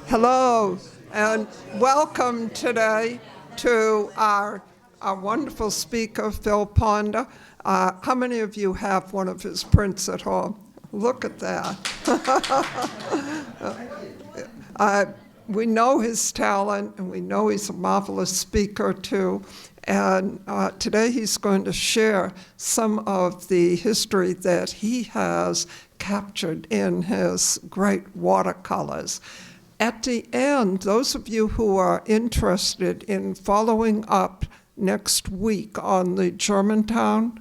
Hello, and welcome today to our wonderful speaker, Phil Ponder. How many of you have one of his prints at home? Look at that. We know his talent, and we know he's a marvelous speaker, too. And today he's going to share some of the history that he has captured in his great watercolors. At the end, those of you who are interested in following up next week on the Germantown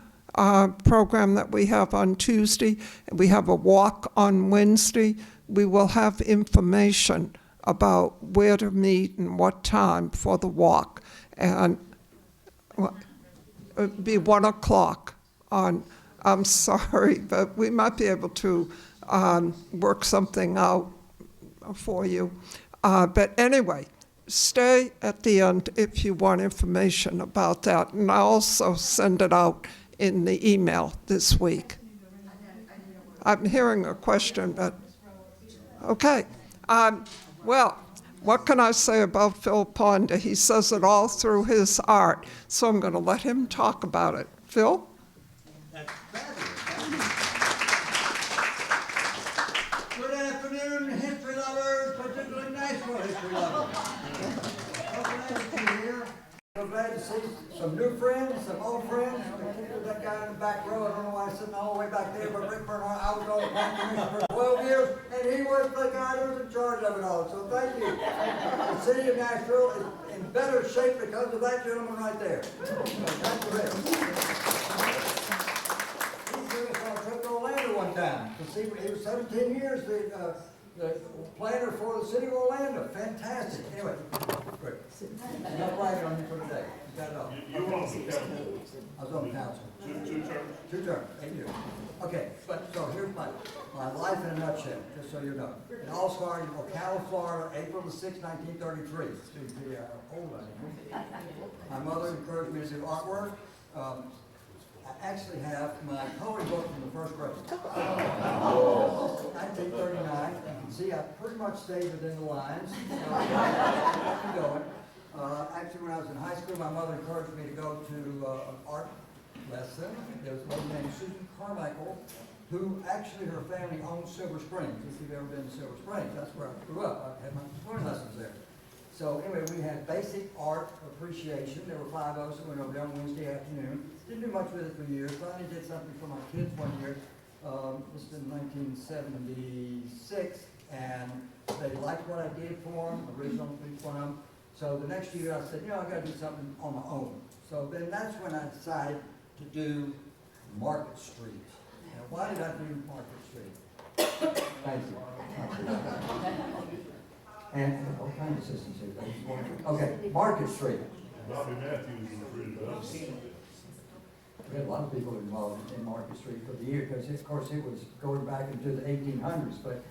program that we have on Tuesday, and we have a walk on Wednesday, we will have information about where to meet and what time for the walk. And it'd be 1 o'clock on, I'm sorry, but we might be able to work something out for you. But anyway, stay at the end if you want information about that. And I'll also send it out in the email this week. I'm hearing a question, but okay. Well, what can I say about Phil Ponder? He says it all through his art, so I'm going to let him talk about it. Phil? That's fabulous. Good afternoon, history lovers, particularly Nashville history lovers. So glad to be here. So glad to see some new friends, some old friends. That guy in the back row, I don't know why he's sitting all the way back there, but Rick Bernhardt, I was on the planning commission for 12 years, and he was the guy that was in charge of it all. So thank you. The city of Nashville is in better shape because of that gentleman right there. So thank you, Rick. He took us on a trip to Orlando one time to see. He was 17 years the planner for the city of Orlando. Fantastic. Anyway, great. No bragging on you for today. You got it all. You were on the council. I was on the council. Two terms? 2 terms. 8 years. Okay, but so here's my life in a nutshell, just so you know. It all started in Ocala, Florida, April the 6th, 1933. See how old I am. My mother encouraged me to do artwork. I actually have my poetry book from the first grade. 1939. You can see I pretty much stayed within the lines. Keep going. Actually, when I was in high school, my mother encouraged me to go to an art lesson. There was a woman named Susan Carmichael, who actually her family owned Silver Springs. If you've ever been to Silver Springs, that's where I grew up. I had my swimming lessons there. So anyway, we had basic art appreciation. There were 5 of us that went over there on Wednesday afternoon. Didn't do much with it for years. Finally did something for my kids one year. This was in 1976, and they liked what I did for them, original piece for them. So the next year I said, you know, I got to do something on my own. So then that's when I decided to do Market Street. Now, why did I do Market Street? Thank you. And what kind of assistance here? Okay, Market Street. Bobby Matthews recruited us. We had a lot of people involved in Market Street for the year because, of course, it was going back into the 1800s. But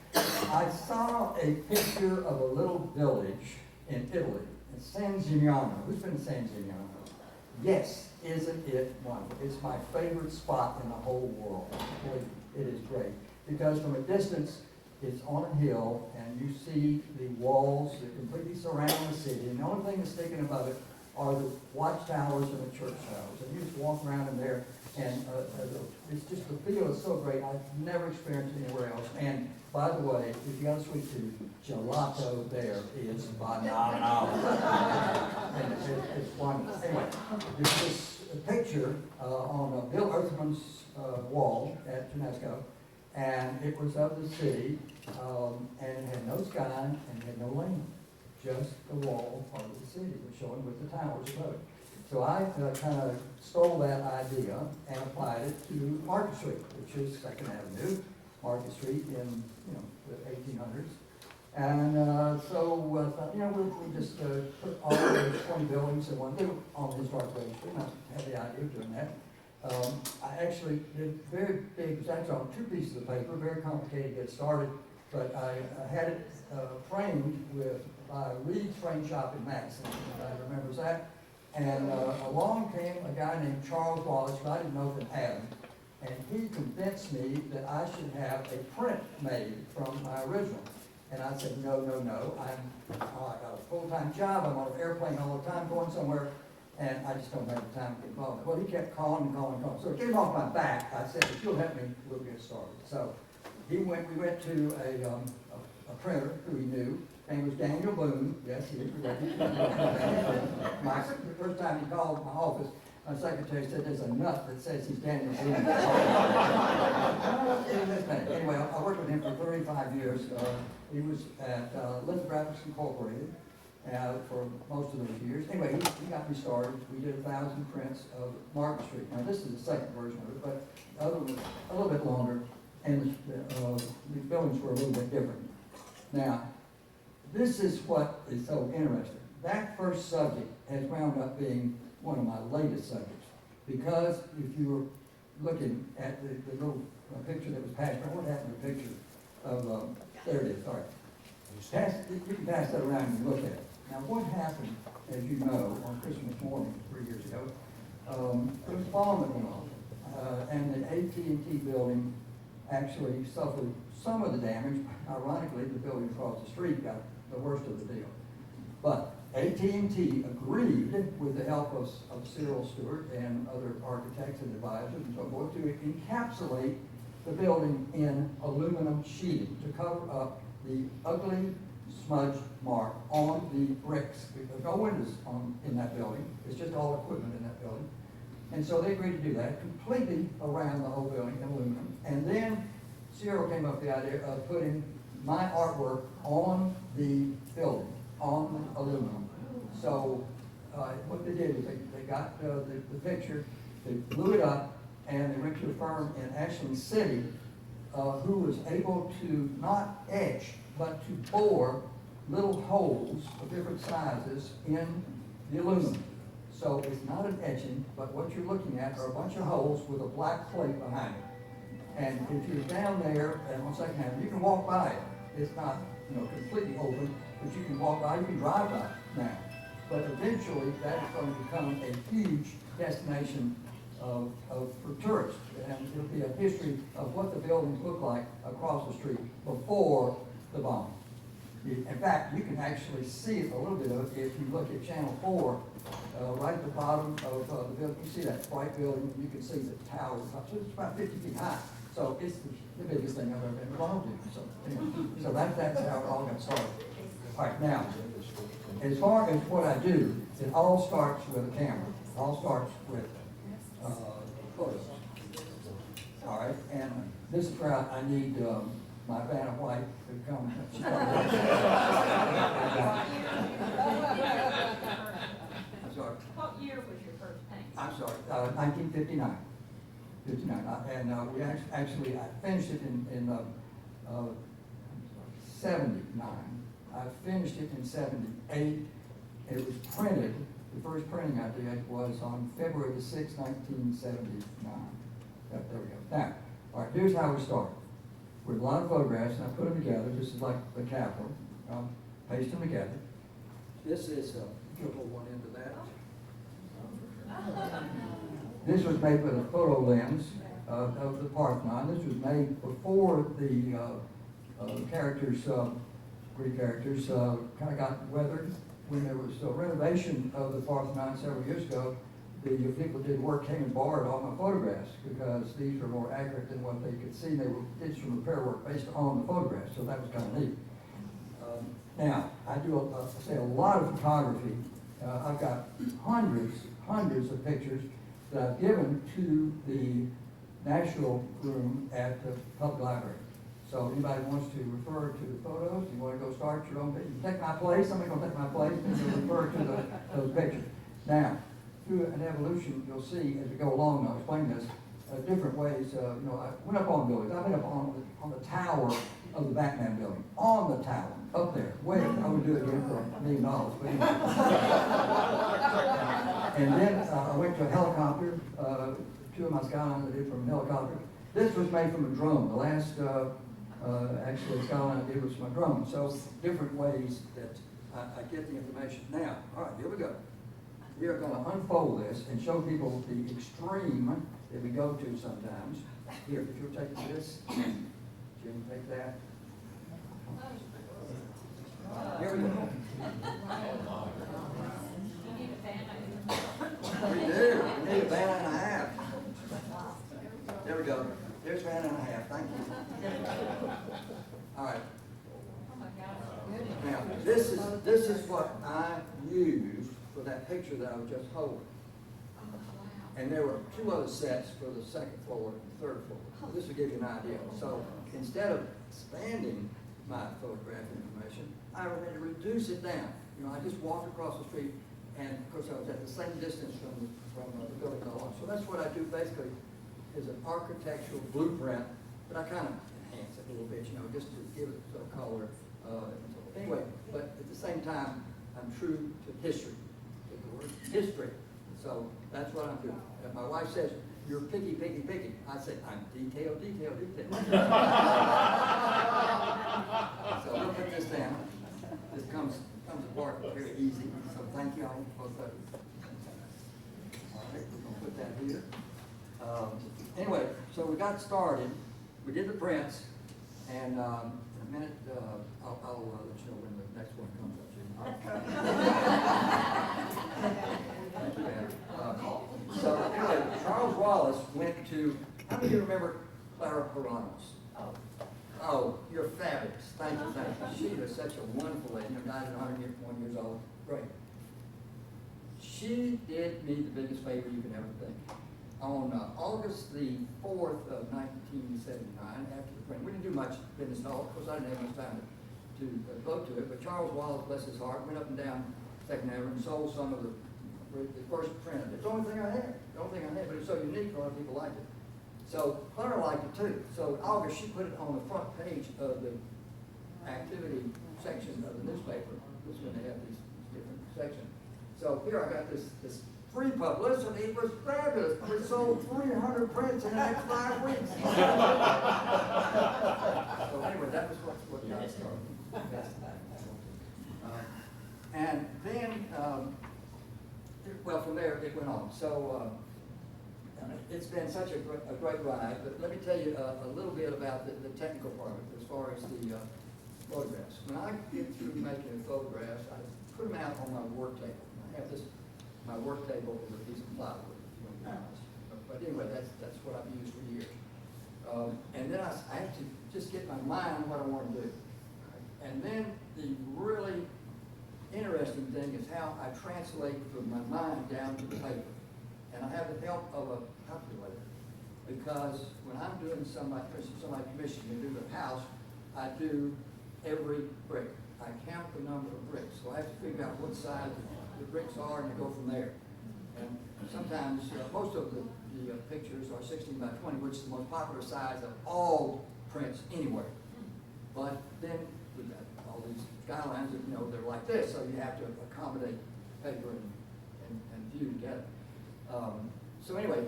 I saw a picture of a little village in Italy, in San Gimignano. Who's been to San Gimignano? Yes, isn't it wonderful? It's my favorite spot in the whole world. It is great because from a distance, it's on a hill, and you see the walls that completely surround the city, and the only thing that's sticking above it are the watchtowers and the church towers. And you just walk around in there, and it's just, the feel is so great. I've never experienced it anywhere else. And by the way, if you got a sweet tooth, gelato there is phenomenal. And it's wonderful. Anyway, there's this picture on Bill Earthman's wall at UNESCO. And it was of the city, and it had no sky, and it had no land. Just the wall part of the city was showing with the towers above it. So I kind of stole that idea and applied it to Market Street, which is 2nd Avenue, Market Street in, the 1800s. And so I thought, we'll just put all those 20 buildings in one. They were on the historic registry, and I had the idea of doing that. I actually did very big, it was actually on 2 pieces of paper, very complicated to get started, but I had it framed by Reed's Frame Shop in Madison, everybody remembers that. And along came a guy named Charles Wallace, who I didn't know from Adam, and he convinced me that I should have a print made from my original. And I said, no, no, no, I got a full-time job, I'm on an airplane all the time going somewhere, and I just don't have the time to get involved. Well, he kept calling and calling and calling. So it came off my back. I said, if you'll help me, we'll get started. So we went to a printer who he knew. His name was Daniel Boone. Yes, he is. The first time he called my office, my secretary said, there's a nut that says he's Daniel Boone. Anyway, I worked with him for 35 years. He was at Lithographics Incorporated for most of those years. Anyway, he got me started. We did 1,000 prints of Market Street. Now, this is the second version of it, but the other was a little bit longer, and the buildings were a little bit different. Now, this is what is so interesting. That first subject has wound up being one of my latest subjects, because if you were looking at the little picture that was passed around, what happened to the picture of, there it is, sorry. You can pass that around and look at it. Now, what happened, as you know, on Christmas morning 3 years ago, there was a bomb that went off, and the AT&T building actually suffered some of the damage. Ironically, the building across the street got the worst of the deal. But AT&T agreed, with the help of Cyril Stewart and other architects and advisors and so forth, to encapsulate the building in aluminum sheeting to cover up the ugly smudge mark on the bricks. There's no windows in that building. It's just all equipment in that building. And so they agreed to do that completely around the whole building in aluminum. And then Cyril came up with the idea of putting my artwork on the building, on aluminum. So what they did is they got the picture, they blew it up, and they went to a firm in Ashland City who was able to not etch, but to bore little holes of different sizes in the aluminum. So it's not an etching, but what you're looking at are a bunch of holes with a black plate behind it. And if you're down there, and on Second Avenue, you can walk by it. It's not, completely open, but you can walk by, you can drive by it now. But eventually, that is going to become a huge destination for tourists. And it'll be a history of what the buildings look like across the street before the bomb. In fact, you can actually see a little bit of it if you look at Channel 4, right at the bottom of the building. You see that white building, you can see the tower. So it's about 50 feet high. So it's the biggest thing I've ever been involved in. So, anyway, so that's how it all got started. All right, now, as far as what I do, it all starts with a camera. It all starts with photos. All right, and this is where I need my Vanna White to come. I'm sorry. What year was your first painting? I'm sorry, 1959. 59. And we actually, I finished it in 79. I finished it in 78. It was printed, the first printing I did was on February the 6th, 1979. There we go. Now, all right, here's how we started. With a lot of photographs, and I put them together, just as like the Capitol, paste them together. This is, you'll pull one into that. This was made with a photo lens of the Parthenon. This was made before the characters, Greek characters, kind of got weathered. When there was a renovation of the Parthenon several years ago, the people who did work came and borrowed all my photographs because these were more accurate than what they could see. They did some repair work based on the photographs, so that was kind of neat. Now, I do, a lot of photography. I've got hundreds of pictures that I've given to the Nashville room at the public library. So anybody wants to refer to the photos, you want to go start your own picture, take my place, somebody's going to take my place, and you'll refer to those pictures. Now, through an evolution, you'll see as we go along, and I'll explain this, different ways. I went up on buildings. I've been up on the tower of the Batman building, on the tower, up there, way up. I would do it again for $1 million. But anyway. And then I went to a helicopter. 2 of my skylines I did from a helicopter. This was made from a drone. The last, actually, skyline I did was from a drone. So different ways that I get the information. Now, all right, here we go. We are going to unfold this and show people the extreme that we go to sometimes. Here, if you're taking this, Jim, take that. we go. You need a band. We do. We need a band and a half. There we go. There's a band and a half. Thank you. All right. Oh my gosh. Now, this is what I used for that picture that I was just holding. And there were 2 other sets for the second floor and third floor. So this will give you an idea. So instead of expanding my photograph information, I had to reduce it down. You know, I just walked across the street, and of course I was at the same distance from the building all along. So that's what I do basically, is an architectural blueprint, but I kind of enhance it a little bit, you know, just to give it some color. Anyway, but at the same time, I'm true to history. Take the word history. So that's what I'm doing. If my wife says, "You're picky, picky, picky," I say, "I'm detail, detail, detail." So we'll put this down. This comes apart very easy. So thank you all for both of you. All right, we're gonna put that here. Anyway, so we got started. We did the prints, and in a minute, I'll let you know when the next one comes up. Thank you, Ann. So anyway, Charles Wallace went to, how many of you remember Clara Peranos? Oh, you're fabulous. Thank you, thank you. She was such a wonderful lady, you know, died at 101 years old. Great. She did me the biggest favor you could ever think. On August the 4th of 1979, after the print, we didn't do much business at all, because I didn't have much time to devote to it, but Charles Wallace, bless his heart, went up and down Second Avenue and sold some of the first print. It's the only thing I had, but it's so unique, a lot of people liked it. So Clara liked it too. So in August, she put it on the front page of the activity section of the newspaper. This is when they have these different sections. So here I got this free publicity. It was fabulous. We sold 300 prints in the next 5 weeks. So anyway, that was what got started. And then, well, from there it went on. So it's been such a great ride. But let me tell you a little bit about the technical part of it, as far as the photographs. When I get through making the photographs, I put them out on my work table. I have this. My work table is a piece of plywood, if you want to be honest. But anyway, that's what I've used for years. And then I have to just get my mind on what I want to do. And then the really interesting thing is how I translate from my mind down to the paper. And I have the help of a calculator, because when I'm doing somebody commissioned me to do the house, I do every brick. I count the number of bricks, so I have to figure out what size the bricks are, and I go from there. And sometimes, most of the pictures are 16 by 20, which is the most popular size of all prints anywhere. But then we've got all these skylines that, you know, they're like this, so you have to accommodate paper and view together. So anyway,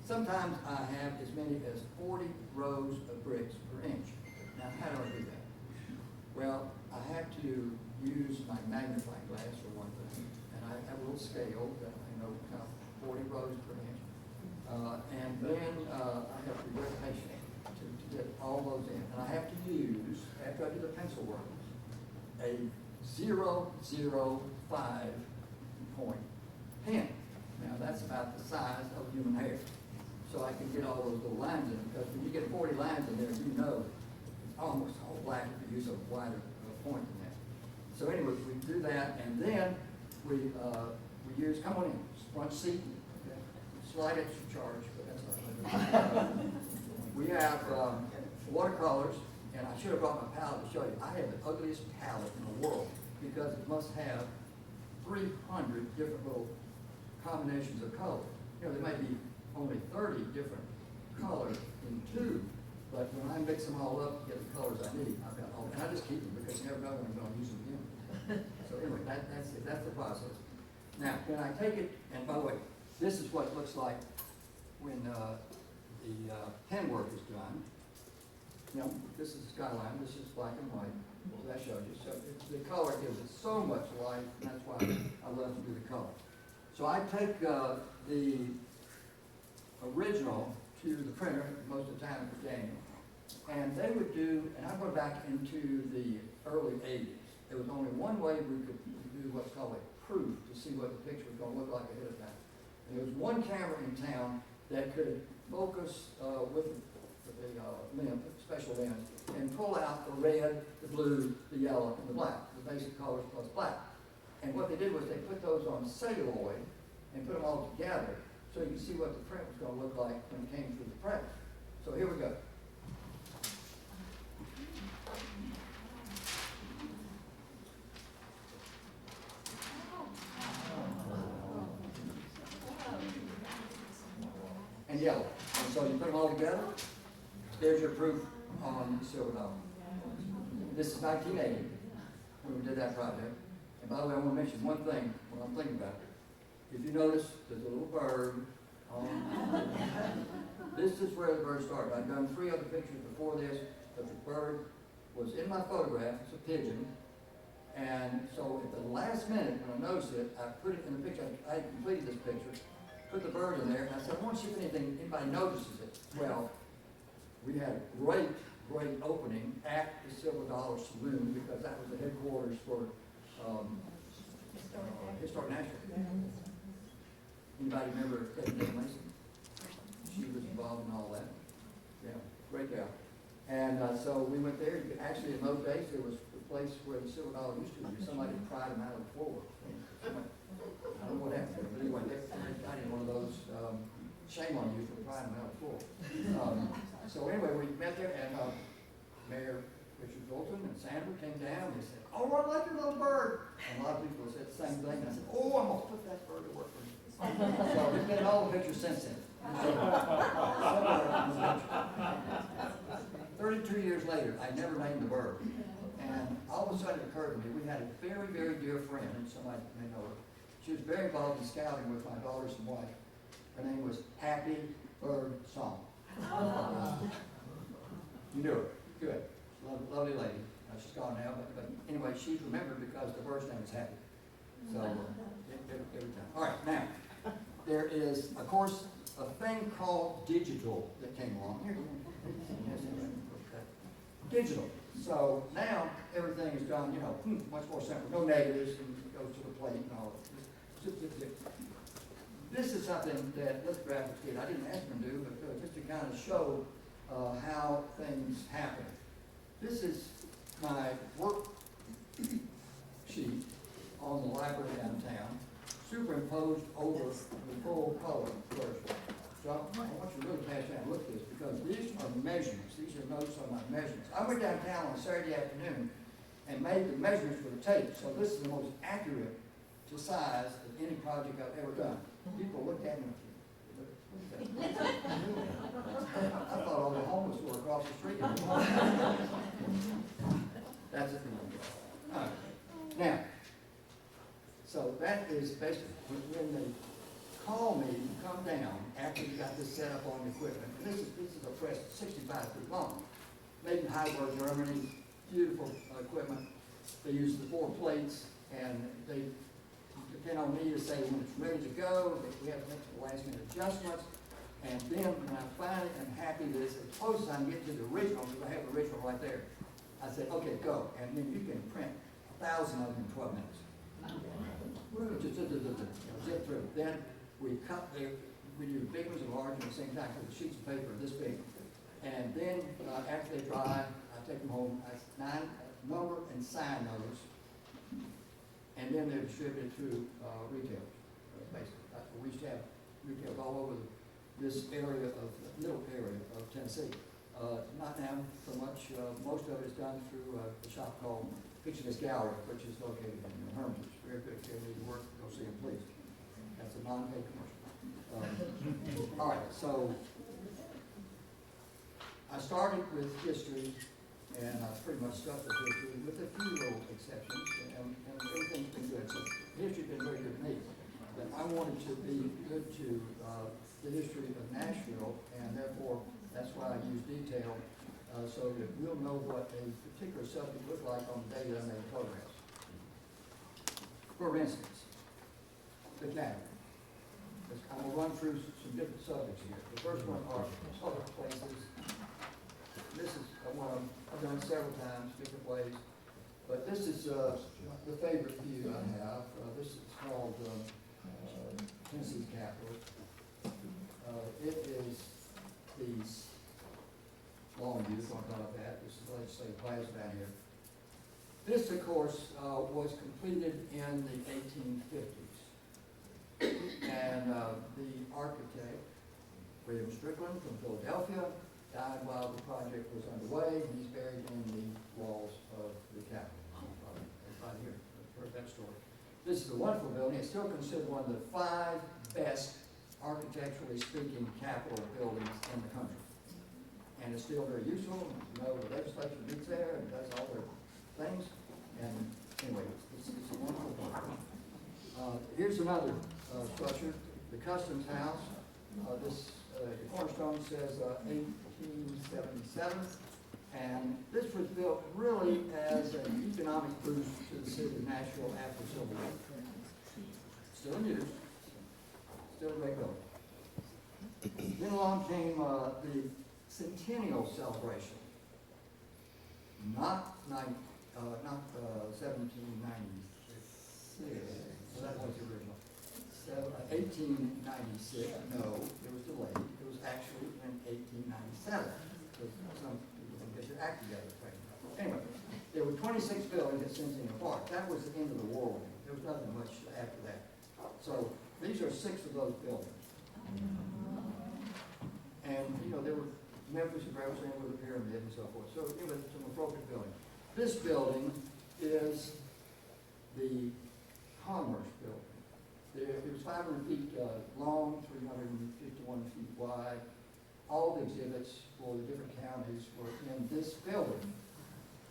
sometimes I have as many as 40 rows of bricks per inch. Now, how do I do that? Well, I have to use my magnifying glass for one thing, and I have a little scale that I know count 40 rows per inch. And then I have to be very patient to get all those in. And I have to use, after I do the pencil work, a 0.005 point pen. Now that's about the size of human hair. So I can get all those little lines in, because when you get 40 lines in there, you know it's almost all black if you use a wider point than that. So anyway, we do that, and then we use, come on in, front seat, okay. Slight extra charge, but that's not we have watercolors, and I should have brought my palette to show you. I have the ugliest palette in the world, because it must have 300 different little combinations of color. You know, there may be only 30 different colors in two, but when I mix them all up to get the colors I need, I've got all, and I just keep them because you never know when I'm going to use them again. So anyway, that's it. That's the process. Now, when I take it, and by the way, this is what it looks like when the pen work is done. You know, this is skyline, this is black and white, so that shows you. So the color gives it so much life, and that's why I love to do the color. So I take the original to the printer, most of the time it was Daniel, and they would do, and I go back into the early 80s, there was only one way we could do what's called a proof to see what the picture was going to look like ahead of time. And there was one camera in town that could focus with the lens, special lens, and pull out the red, the blue, the yellow, and the black, the basic colors plus black. And what they did was they put those on celluloid and put them all together so you could see what the print was going to look like when it came through the press. So here we go. And yellow. And so you put them all together, there's your proof on the silver dollar. This is 1980 when we did that project. And by the way, I want to mention one thing when I'm thinking about it. If you notice, there's a little bird on. This is where the bird started. I've done 3 other pictures before this, but the bird was in my photograph. It's a pigeon. And so at the last minute, when I noticed it, I put it in the picture. I completed this picture, put the bird in there, and I said, I want to see if anybody notices it. Well, we had a great opening at the Silver Dollar Saloon because that was the headquarters for Historic Nashville. Anybody remember Kate Mason? She was involved in all that. Yeah, great gal. And so we went there. You could, actually, in those days, there was the place where the Silver Dollar used to be. Somebody pried them out of the floor. I don't know what happened, but anyway, they got in one of those, shame on you for prying them out of the floor. So anyway, we met there, and Mayor Richard Bolton and Sandra came down, and they said, oh, I like your little bird. And a lot of people said the same thing, and I said, oh, I'm going to put that bird to work for you. So we've been in all the pictures since then. 32 years later, I never named the bird. And all of a sudden it occurred to me, we had a very, very dear friend, and somebody may know her. She was very involved in scouting with my daughters and wife. Her name was Happy Bird Song. You knew her. Good. Lovely lady. She's gone now, but anyway, she's remembered because the bird's name is Happy. So, every time. All right, now, there is, of course, a thing called digital that came along. Here. Digital. So now everything is done, you know, much more simple. No negatives, and it goes to the plate and all of it. This is something that lithographics did. I didn't ask them to do, but just to kind of show how things happen. This is my work sheet on the library downtown, superimposed over the full color version. So I want you to really pass down and look at this because these are measurements. These are notes on my measurements. I went downtown on a Saturday afternoon and made the measurements for the tape. So this is the most accurate to size of any project I've ever done. People looked at me and I thought all the homeless were across the street. That's it. All right. Now, so that is basically when they call me to come down after we got this set up on the equipment. And this is a press 65 feet long, made in Heidelberg, Germany. Beautiful equipment. They use the 4 plates, and they depend on me to say when it's ready to go. We have to make the last minute adjustments. And then when I finally am happy that it's as close as I can get to the original, because I have the original right there, I said, okay, go. And then you can print 1,000 of them in 12 minutes. Just zip through. Then we cut we do big ones and large ones at the same time, because the sheets of paper are this big. And then after they dry, I take them home, I number and sign those, and then they're distributed to retail, basically. We used to have retailers all over this area of, middle area of Tennessee. Not now so much. Most of it is done through a shop called Picture Gallery, which is located in Hermitage. Very good. If you need to work, go see them, please. That's a non-paid commercial. All right, so I started with history, and I pretty much stuck with history, with a few little exceptions, and everything's been good. So history's been very good to me. But I wanted to be good to the history of Nashville, and therefore that's why I use detail, so that we'll know what a particular subject looked like on the day that I made photographs. For instance, the cabin. I'm going to run through some different subjects here. The first one are public places. This is one I've done several times, different ways. But this is the favorite view I have. This is called Tennessee Capitol. It is these long views, I'll call it that. This is the Legislative Plaza down here. This, of course, was completed in the 1850s. And the architect, William Strickland from Philadelphia, died while the project was underway. He's buried in the walls of the Capitol. Everybody here heard that story. This is a wonderful building. It's still considered one of the 5 best architecturally speaking Capitol buildings in the country. And it's still very useful. You know, the legislature meets there and does all their things. And anyway, it's a wonderful building. Here's another structure, the Customs House. The cornerstone says 1877. And this was built really as an economic boost to the city of Nashville after Civil War. Still in use, still a great building. Then along came the Centennial Celebration. Not 1796, so that was the original. 1896, no, it was delayed. It was actually in 1897. Because some people didn't get their act together. Anyway, there were 26 buildings at Centennial Park. That was the end of the war. There was nothing much after that. So these are 6 of those buildings. And, you know, there were Memphis and Graceland with a pyramid and so forth. So it was an appropriate building. This building is the Commerce Building. It was 500 feet long, 351 feet wide. All the exhibits for the different counties were in this building,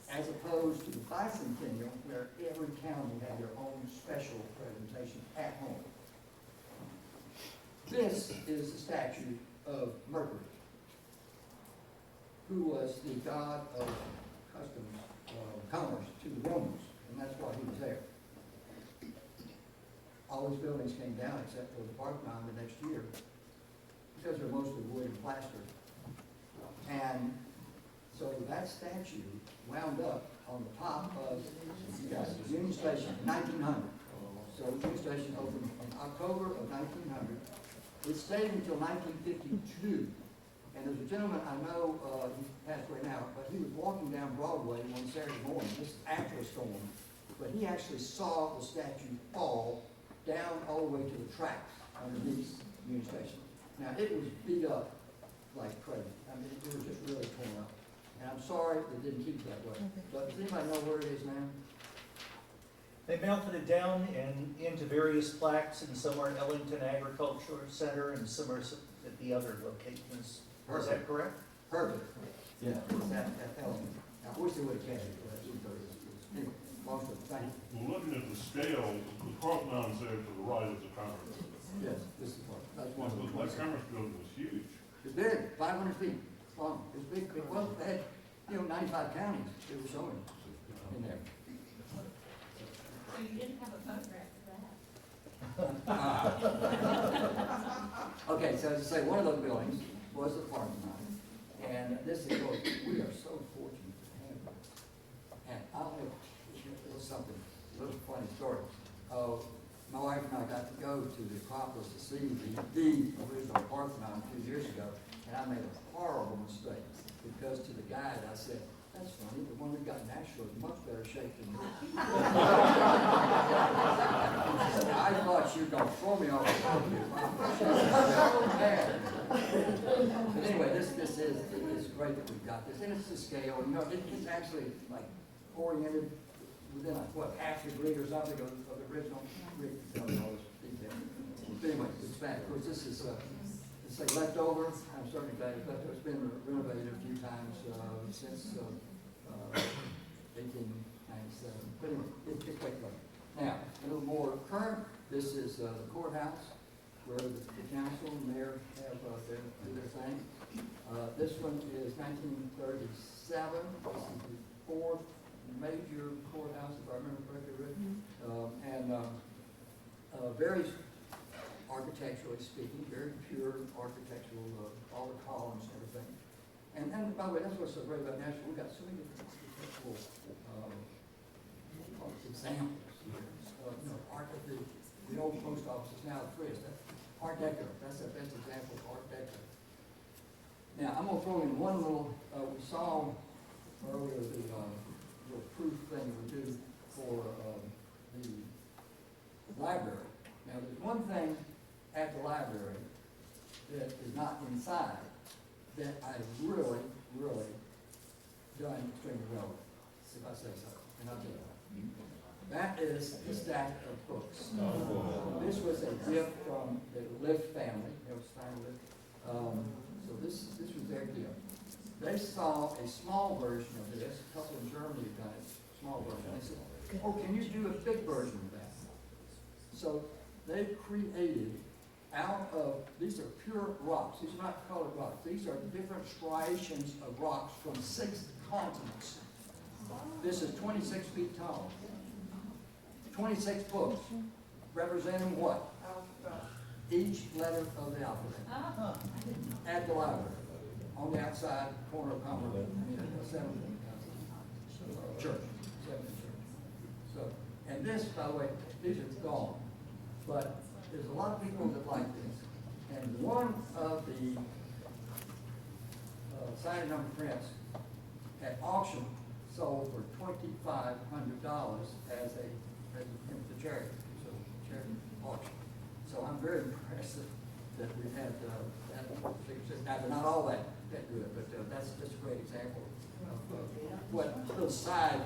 as opposed to the Bicentennial, where every county had their own special presentation at home. This is the statue of Mercury, who was the god of customs, commerce to the Romans, and that's why he was there. All these buildings came down except for the Parthenon the next year, because they're mostly wood and plaster. And so that statue wound up on the top of the Union Station in 1900. So the Union Station opened in October of 1900. It stayed until 1952. And there's a gentleman I know, he passed away now, but he was walking down Broadway one Saturday morning, this is after a storm, but he actually saw the statue fall down all the way to the tracks underneath Union Station. Now, it was beat up like crazy. I mean, it was just really torn up. And I'm sorry they didn't keep it that way. But does anybody know where it is now? They melted it down into various plaques, and some are at Ellington Agricultural Center and some are at the other locations. Is that correct? Perfect. Yeah, that element. Now, I wish they would have kept it, but anyway, long story. Thank you. Well, looking at the scale, the Parthenon is there to the right of the Commerce Building. Yes, this is part. That's one of That the. Commerce Building was huge. It's big, 500 feet long. It's big. It was, they had, 95 counties they were showing in there. So you didn't have a photograph for that? Okay, so as I say, one of those buildings was the Parthenon. And this is, we are so fortunate to have it. And I'll have, it was something, a little funny story. My wife and I got to go to the Acropolis to see the original Parthenon 2 years ago, and I made a horrible mistake, because to the guide I said, "That's funny, the one we got in Nashville is much better shape than yours." I thought you were going to throw me off the property. So bad. But anyway, it's great that we've got this, and it's the scale. You know, it's actually like oriented within what, half the grid or something of the original grid. But anyway, it's back. Of course, this is it's like leftover. I'm certainly glad it's leftover. It's been renovated a few times since 1897. But anyway, it's quite good. Now, a little more current. This is the courthouse, where the council and mayor have their thing. This one is 1937. This is the 4th major courthouse, if I remember correctly, Rick. Very architecturally speaking, very pure architectural, all the columns and everything. And by the way, that's what's so great about Nashville. We've got so many different architectural examples here of, art at the old post office is now the Frizz. That's Art Deco. That's the best example of Art Deco. Now, I'm gonna throw in one little, we saw earlier the proof thing we do for the library. Now, there's one thing at the library that is not inside that I've really, really done extremely well with, if I say so, and I'll do that. That is the stack of books. This was a gift from the Lift family, it was family. So this was their gift. They saw a small version of this, a couple in Germany have done it, small version. They said, oh, can you do a big version of that? So they created out of, these are pure rocks, these are not colored rocks, these are different striations of rocks from 6 continents. This is 26 feet tall. 26 books, representing what? Each letter of the alphabet. At the library, on the outside corner of Conroe, Seventh Church. So, and this, by the way, these are gone, but there's a lot of people that like this. And one of the signing number prints at auction sold for $2,500 as a charity, so charity auction. So I'm very impressed that we had that particular system. Now, they're not all that good, but that's just a great example of what little side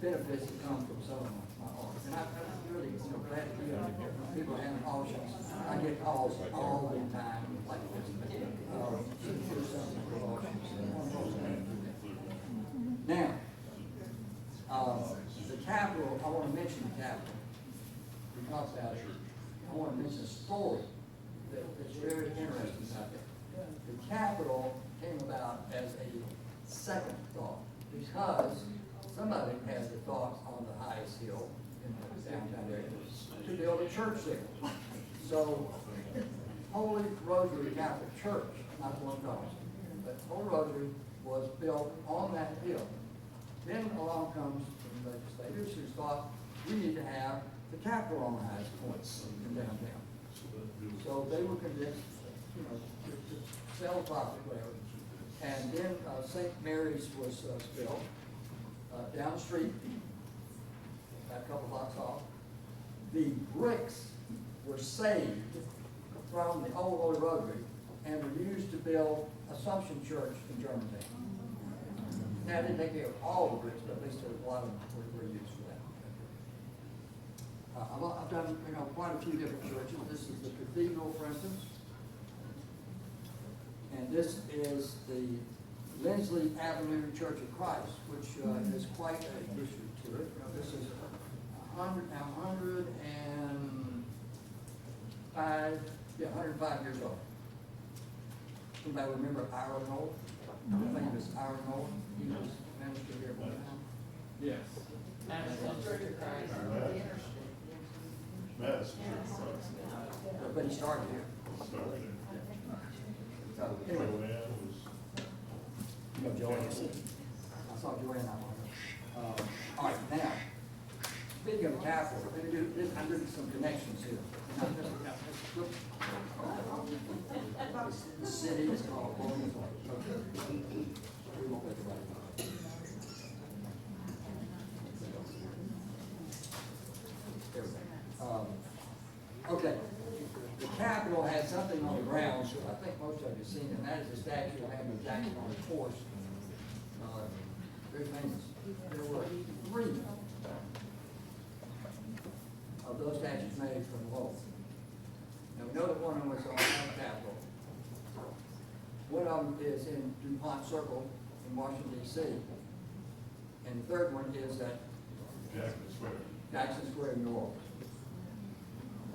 benefits that come from selling my art. And I'm really glad to hear that people having auctions. I get calls all the time like this. Now, the Capitol, I want to mention the Capitol. We talked about it. I want to mention a story that's very interesting about that. The Capitol came about as a second thought because somebody had the thought on the highest hill in the downtown area to build a church there. So Holy Rosary Catholic Church, not the one college, but Holy Rosary was built on that hill. Then along comes the legislators who thought we need to have the Capitol on the highest points in downtown. So they were convinced, to sell the property, whatever. And then St. Mary's was built down the street, about a couple blocks off. The bricks were saved from the old Holy Rosary and were used to build Assumption Church in Germantown. Now, I didn't take care of all the bricks, but at least a lot of them were used for that. I've done, quite a few different churches. This is the cathedral, for instance. And this is the Lindsley Avenue Church of Christ, which is quite a history to it. This is 105 years old. Somebody remember Ira Knoll? The famous Ira Knoll? He was minister here at one time. Yes. Madison. But he started here. So, anyway, Joanne. I saw Joanne out there. All right, now, speaking of Capitol, I'm doing some connections here. The city is called Williamsburg. We won't let everybody know. There we go. Okay. The Capitol had something on the grounds, I think most of you have seen it, and that is a statue of Andrew Jackson on his horse. Very famous. There were 3 of those statues made from Lowell. Now, we know that one of them was on the Capitol. One of them is in DuPont Circle in Washington, D.C. And the third one is at Jackson Square, New Orleans.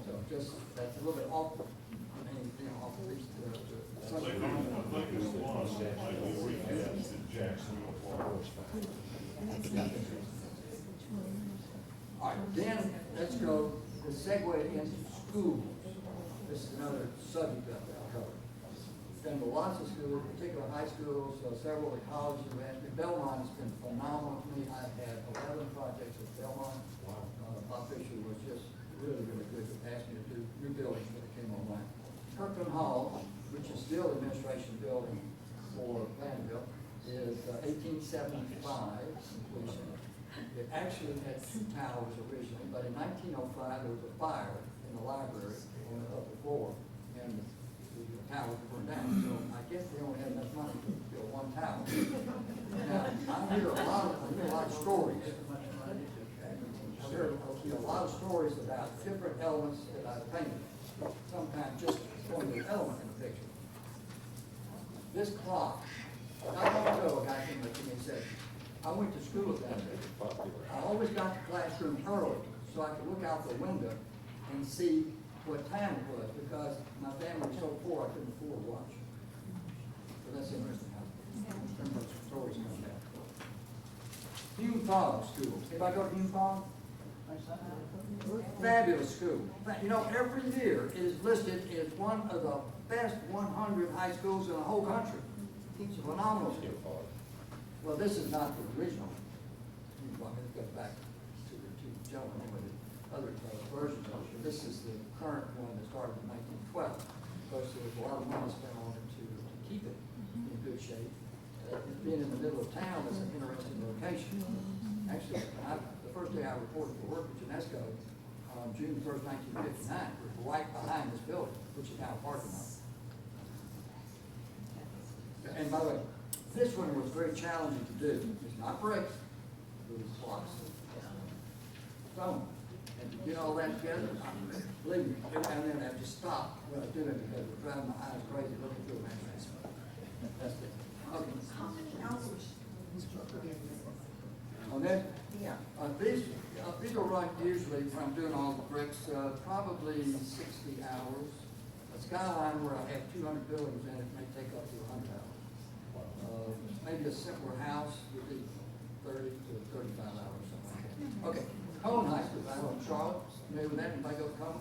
So just, that's a little bit off, off the least. I think it's the one that we reused in Jacksonville, Florida. All right, then let's go the segue into schools. This is another subject that I'll cover. Done with lots of schools, particularly high schools, several of the colleges. Belmont has been phenomenal to me. I've had 11 projects at Belmont. 1975 completion. It actually had 2 towers originally, but in 1905, there was a fire in the library on the upper floor, and the tower burned down. So I guess they only had enough money to build 1 tower. Now, I hear a lot of stories. I hear a lot of stories about different elements that I've painted. Sometimes just one little element in the picture. This clock, not long ago, a guy came up to me and said, I went to school down there. I always got to classroom early so I could look out the window and see what time it was, because my family was so poor I couldn't afford a watch. So that's interesting how some of those stories come back. Hume Fogg School. Anybody go to Hume Fogg? Fabulous school. You know, every year it is listed as one of the best 100 high schools in the whole country. It's a phenomenal school. Well, this is not the original. It goes back to the 2 gentlemen with the other versions of it. This is the current one that started in 1912. Of course, there was a lot of money spent on it to keep it in good shape. Being in the middle of town is an interesting location. Actually, the first day I reported for work at UNESCO, on June 1st, 1959, was right behind this building, which is now a parking lot. And by the way, this one was very challenging to do. It's not bricks, it was blocks. Stone. And to get all that together, believe me, every now and then I have to stop what I'm doing because it's driving my eyes crazy looking through a magazine. That's it. Okay. How many hours? On that? Yeah. These will run usually, when I'm doing all the bricks, probably 60 hours. A skyline where I have 200 buildings in it may take up to 100 hours. Maybe a simpler house would be 30 to 35 hours, something like that. Okay, Cone High School, I go to Charlotte, familiar with that? Anybody go to Cone?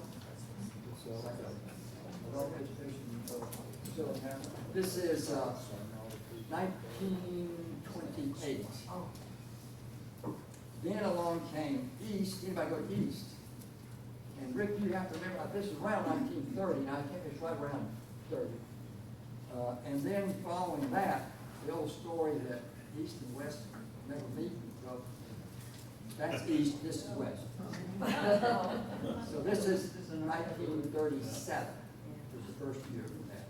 It's like a adult education facility now. This is 1928. Then along came East. Anybody go to East? And Rick, you have to remember, this is around 1930. Now, I think it's right around 30. And then following that, the old story that East and West never meet. Well, that's East, this is West. So this is 1937, was the first year of that.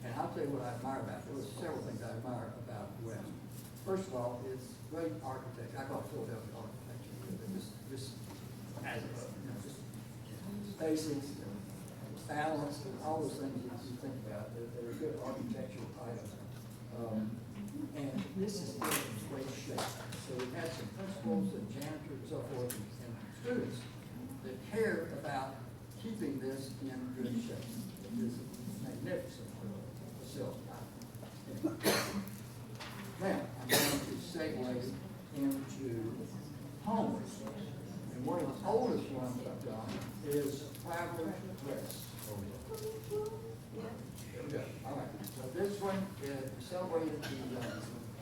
And I'll tell you what I admire about it. There were several things I admire about West. First of all, it's great architecture. I call it Philadelphia architecture. Just as just basics, balance, and all those things that you think about. They're good architectural items. And this is in great shape. So we've had some principals and janitors and so forth, and students that care about keeping this in good shape. It is a magnificent facility. Now, I'm going to segue into homes. And one of the oldest ones I've done is Traveler's Rest. Okay, all right. So this one celebrated the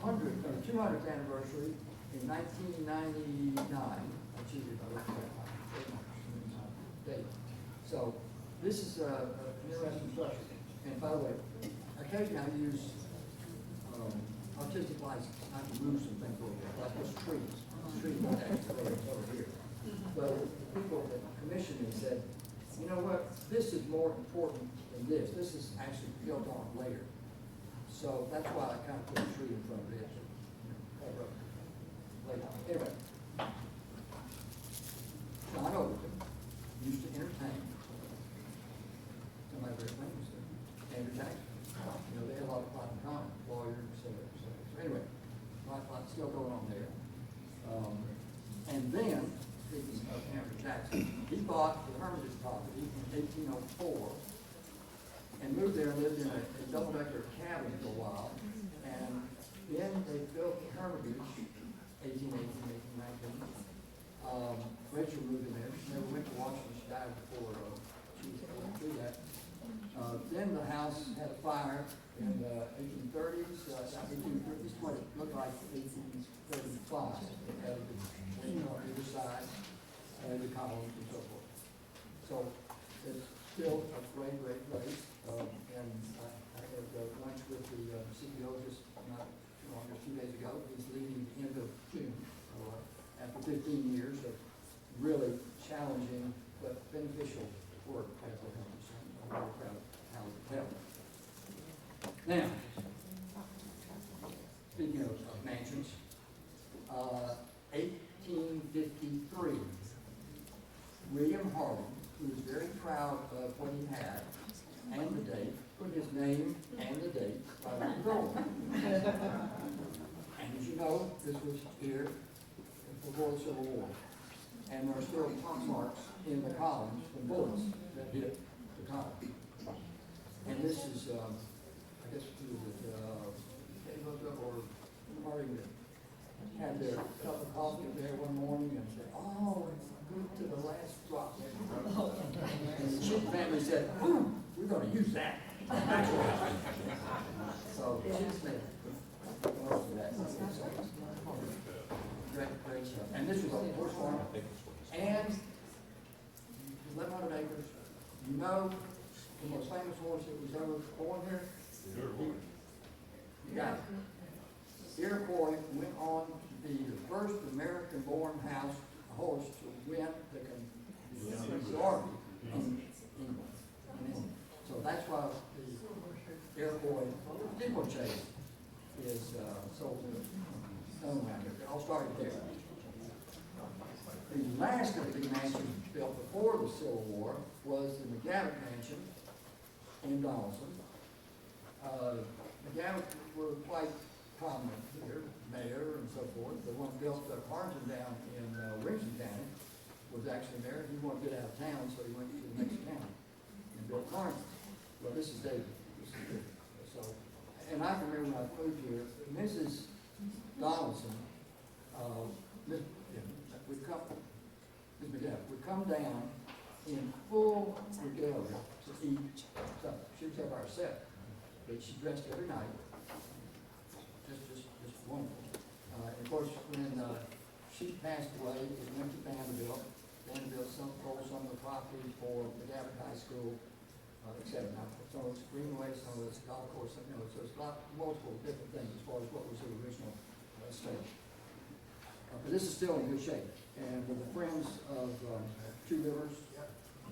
200th anniversary in 1999. I cheated by looking at my date. So this is an interesting structure. And by the way, occasionally I use artistic license, I can move some things over there, like this trees. Trees actually over here. But the people that commissioned me said, you know what, this is more important than this. This is actually built on later. So that's why I kind of put a tree in front of it. Later. Anyway. John Overton used to entertain somebody very famous there, Andrew Jackson. You know, they had a lot in common, lawyers, et cetera, et cetera. So anyway, a lot still going on there. And then, speaking of Andrew Jackson, he bought the Hermitage property in 1804 and moved there and lived in a double-decker cabin for a while. And then they built the Hermitage, 1818, 1819. Rachel moved in there. She never went to Washington. She died before she went through that. Then the house had a fire in the 1830s. 1830s, this is what it looked like in 1835. It had a wing on either side, and the columns and so forth. So it's still a great, great place. And I had lunch with the CEO just not just 2 days ago. He's leaving the end of June, after 15 years of really challenging but beneficial work as a health center. I'm very proud of how it's helped. Now, speaking of mansions, 1853, William Harlan, who was very proud of what he had and the date, put his name and the date right on the door. And as you know, this was here before the Civil War. And there are still pock marks in the columns from bullets that hit the column. And this is, I guess, who was it, Caleb or Marty had their cup of coffee there one morning and said, "Oh, it's good to the last drop." And the Chick family said, "Ooh, we're going to use that." So Chick made most of that. Great stuff. And this was a horse farm. And 1,100 acres. You know the most famous horse that was ever born here? You got it. Iroquois went on to be the first American-born horse to win the majority in England. So that's why the Iroquois steeplechase is so known around here. It all started there. The last of the big mansions built before the Civil War was the McGavick Mansion in Donaldson. McGavick were quite prominent here, mayor and so forth. The one built Harlingen down in Richmond County was actually there. He wanted to get out of town, so he went to the next town and built Harlingen. Well, this is David. So, and I can remember when I moved here, Mrs. Donaldson, Ms. McGavick would come down in full regalia to eat supper. She would have our set, but she dressed every night. Just wonderful. And of course, when she passed away, it went to Vanderbilt. Vanderbilt sold some of the property for McGavick High School, etc. Now, some of it's greenway, some of it's golf course, so it's multiple different things as far as what was the original estate. But this is still in good shape, and with the Friends of Two Rivers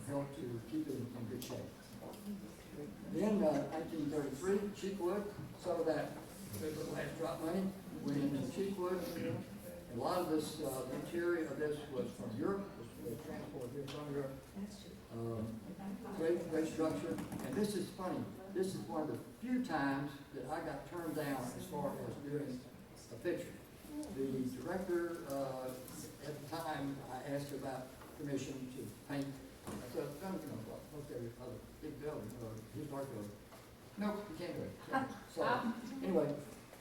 helped to keep it in good shape. Then 1933, Cheekwood, some of that last drop money went into Cheekwood. A lot of this, the interior of this was from Europe, was transported here from Europe. Great structure, and this is funny. This is one of the few times that I got turned down as far as doing a picture. The director, at the time, I asked her about permission to paint. I said, most every other big building, or his art building. Nope, you can't do it. So anyway,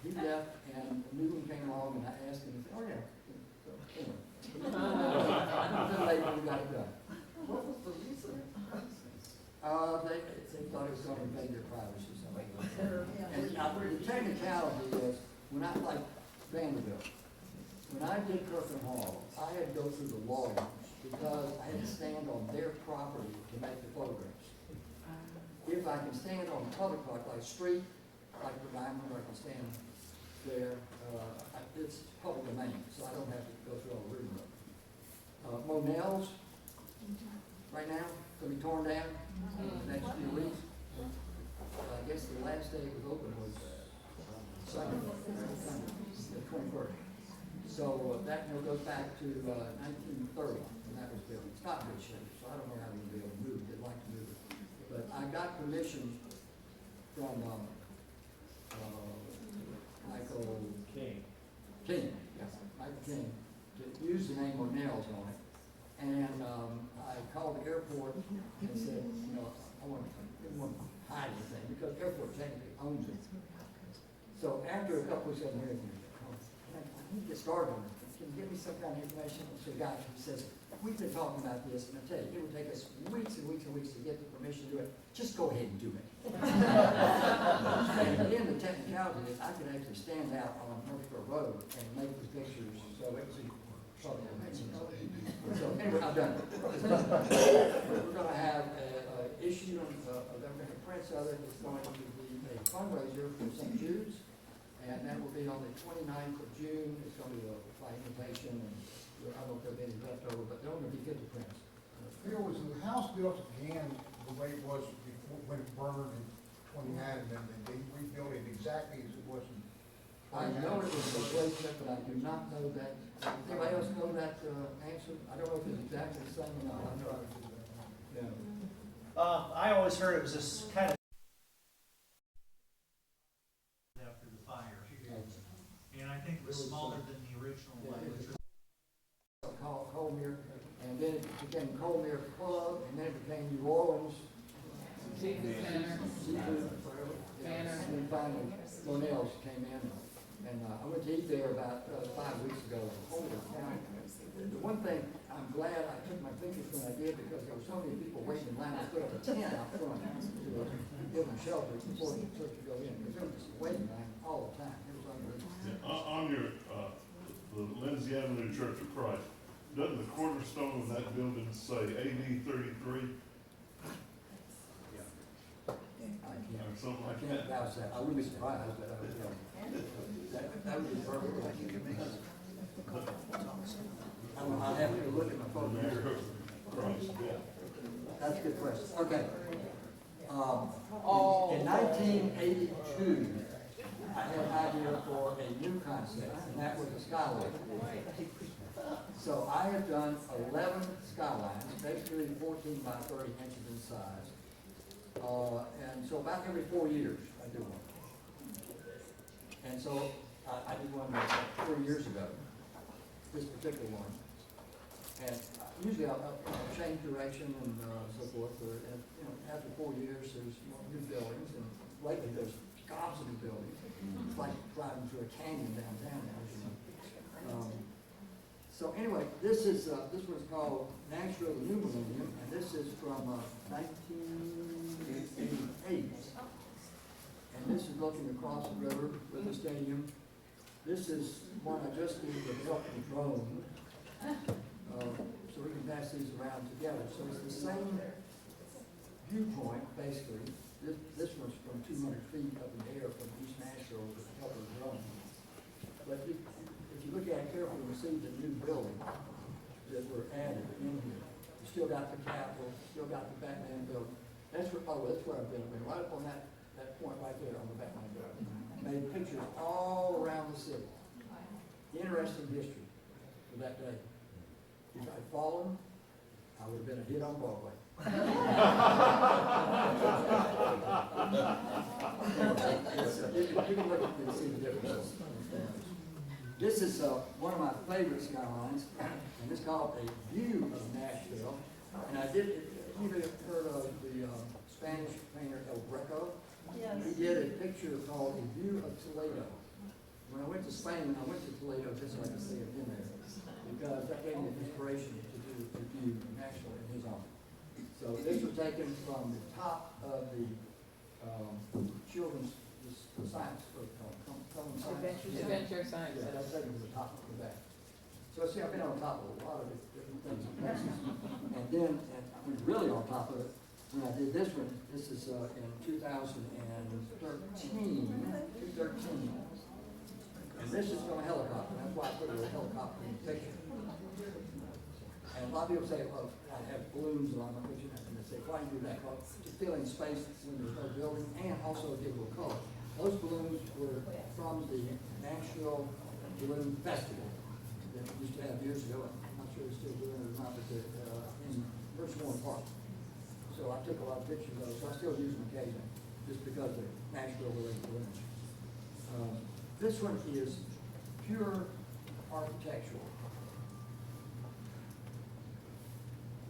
he left, and a new one came along, and I asked him, oh yeah. So anyway, then later we got it done. What was the reason? They thought it was going to invade their privacy or something. And the technicality is, when I, like Vanderbilt, when I did Kirkland Hall, I had to go through the lawyers because I had to stand on their property to make the photographs. If I can stand on public park, like street, like the diamond, where I can stand there, it's public domain, so I don't have to go through all the rigmarole. Monell's, right now, going to be torn down in the next few weeks. I guess the last day it was open was Sunday, the 21st. So that goes back to 1930 when that was built. It's not in good shape, so I don't know how we'll be able to move it. They'd like to move it. But I got permission from Michael King, Michael King, to use the name Monell's on it. And I called the airport and said, I didn't want to hide anything because the airport technically owns it. So after a couple weeks of hearing, I need to get started on it. Can you give me some kind of information? So the guy says, we've been talking about this, and I tell you, it would take us weeks and weeks and weeks to get the permission to do it. Just go ahead and do it. And again, the technicality is I could actually stand out on Murfreesboro Road and make the pictures so it was probably amazing. So anyway, I've done it. We're going to have an issue of prints of it. It's going to be a fundraiser for St. Jude's. And that will be on the 29th of June. It's going to be by invitation, and I don't know if there'll be any left over, but they're only going to be 50 prints. Phil, was the house built again the way it was before, when it burned in 29, and then they rebuilt it exactly as it was in I 29? know it was a replacement, but I do not know that. Does anybody else know that answer? I don't know if it's exactly the same or not. I'm trying to figure that out. Yeah. I always heard it was just kind of after the fire, and I think it was smaller than the original one, which was Called Colmere, and then it became Colmere Club, and then it became New Orleans Seafood Center. Seafood forever. Yeah. Banner. And then finally, Cornell's came in, and I went to eat there about 5 weeks ago. Holy cow. The one thing, I'm glad I took my pictures when I did, because there were so many people waiting in line to put up a tent out front to give them shelter before the church could go in, because there was just a waiting line all the time. It was unbelievable. Yeah, on your, the Lindsay Avenue Church of Christ, doesn't the cornerstone of that building say AD 33 or something I like can't that? vouch that. I wouldn't be surprised, but I would, that would be perfect. I'll have to look at my phone. Christ, yeah. That's a good question. Okay. In 1982, I had an idea for a new concept, and that was a skyline. So I have done 11 skylines, basically 14 by 30 inches in size. And so about every 4 years, I do one. And so I did one 4 years ago, this particular one. And usually I'll change direction and so forth. And, you know, after 4 years, there's new buildings, and lately there's gobs of new buildings. It's like driving through a canyon downtown now. So anyway, this was called Nashville, the New Millennium, and this is from 1988. And this is looking across the river with the stadium. This is one I just did with help from drone. So we can pass these around together. So it's the same viewpoint, basically. This one's from 200 feet up in the air from East Nashville with the help of drone. But if you look at it carefully, you see the new buildings that were added in here. You still got the Capitol, still got the Batman building. That's where I've been, right up on that point right there on the Batman building. Made pictures all around the city. Interesting history for that day. If I'd fallen, I would have been a hit on Broadway. You can look at it and see the difference. This is one of my favorite skylines, and it's called A View of Nashville. And I did, you've heard of the Spanish painter El Greco? Yes. He did a picture called A View of Toledo. When I went to Spain, I went to Toledo just so I could see it in there, because that gave me inspiration to do a view of Nashville in his honor. So this was taken from the top of the children's the science, Adventure Science. yeah, that's taken from the top of the back. So see, I've been on top of a lot of different things and places. And then, and I was really on top of it when I did this one. This is in 2013. And this is from a helicopter. That's why I put a helicopter in the picture. And a lot of people say, well, I have balloons on my picture. And they say, why do you do that? Well, to fill in space when there's no building, and also give a color. Those balloons were from the Nashville Balloon Festival that we used to have years ago. I'm not sure they're still doing it or not, but in Firstborn Park. So I took a lot of pictures of those. So I still use them occasionally, just because they're Nashville related balloons. This one is pure architectural.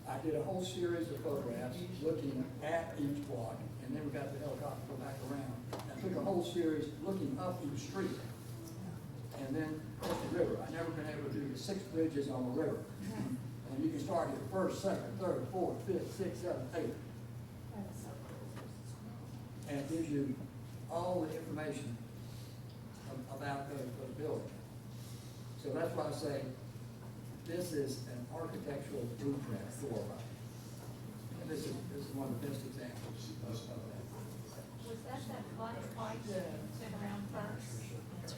I did a whole series of photographs looking at each block, and then we got the helicopter go back around. I took a whole series looking up each street, and then across the river. I've never been able to do the 6 bridges on the river. And you can start here first, second, third, fourth, fifth, sixth, seventh, eighth. And it gives you all the information about the building. So that's why I say this is an architectural blueprint for us. And this is one of the best examples of that. Was that black and white that sent around first?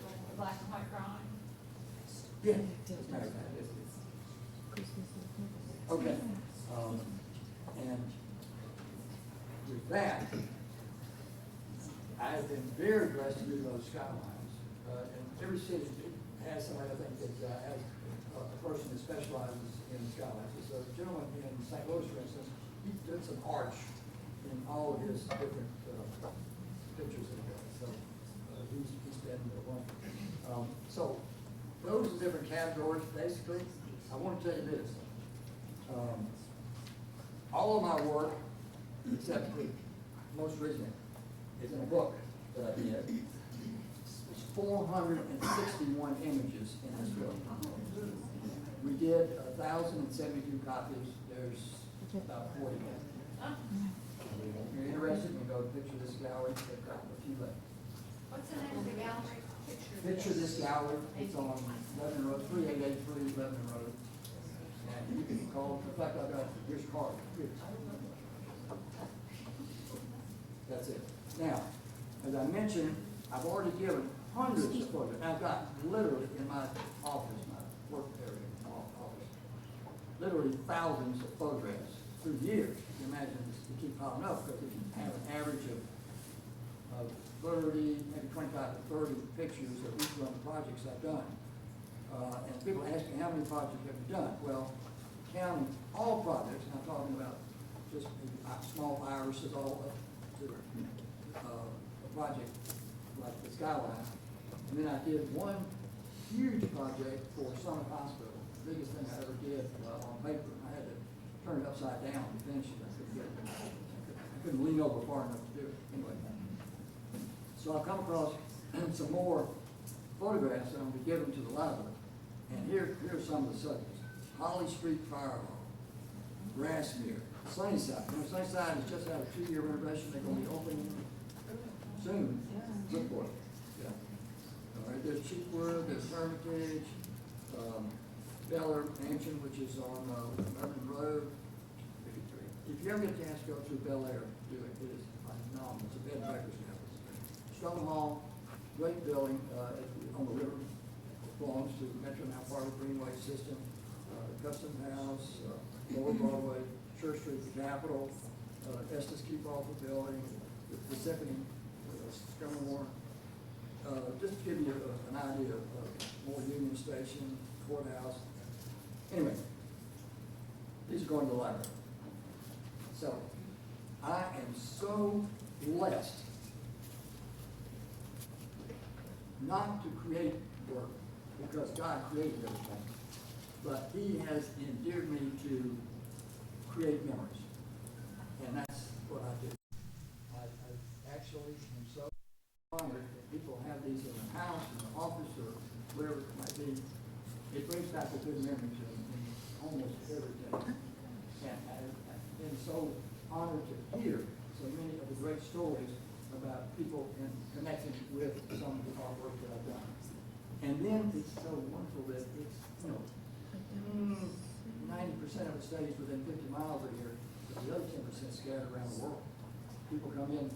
black and white drawing? Yeah, as a matter of fact, it's- okay. And with that, I've been very blessed to do those skylines. And every city has somebody, I think, that has a person that specializes in skylines. So a gentleman in St. Louis, for instance, he did some arch in all of his different pictures that he does. So he's been wonderful. So those are different categories, basically. I want to tell you this. All of my work, except the most recent, is in a book that I did. It's 461 images in this book. We did 1,072 copies. There's about 40 more. If you're interested, you can go to Picture This Gallery. They've got a few left. What's the name of the gallery? Picture This Gallery. It's on Lebanon Road, 3883 Lebanon Road. And you can call, in fact, I've got, here's a card. Here. That's it. Now, as I mentioned, I've already given hundreds of photographs. I've got literally in my office, my work area, office, literally thousands of photographs through the years. You can imagine this to keep piling up, because if you have an average of 30, maybe 25 to 30 pictures of each one of the projects I've done. And people ask me, how many projects have you done? Well, counting all projects, and I'm talking about just small viruses all up to a project like the Skyline. And then I did one huge project for Summit Hospital, the biggest thing I ever did on paper. I had to turn it upside down to finish it. I couldn't lean over far enough to do it. Anyway, so I've come across some more photographs that I'm going to give them to the library. And here's some of the subjects. Holly Street Fire Hall, Grassmere, Sunnyside. You know, Sunnyside has just had a 2-year renovation. They're going to be opening soon. Look for it. Yeah. All right, there's Cheapwood, there's Hermitage, Bel Air Mansion, which is on Lebanon Road. If you ever get a chance to go through Bel Air, do it. It is phenomenal. It's a bed and breakfast now. Stone Hall, great building on the river. Belongs to Metro Now Part of the Greenway System. Custom House, Lower Broadway, Church Street, the Capitol, Estes Keep Office Building, the Symphony, Stonewall. Just to give you an idea of more Union Station, Courthouse. Anyway, these are going to the library. So, I am so blessed not to create work, because God created everything, but He has endeared me to create memories, and that's what I do. I actually am so honored that people have these in the house, in the office, or wherever it might be. It brings back a good memory to me in almost every day. And I've been so honored to hear so many of the great stories about people and connecting with some of the artwork that I've done. And then it's so wonderful that it's, 90% of it stays within 50 miles of here, but the other 10% scattered around the world. People come in,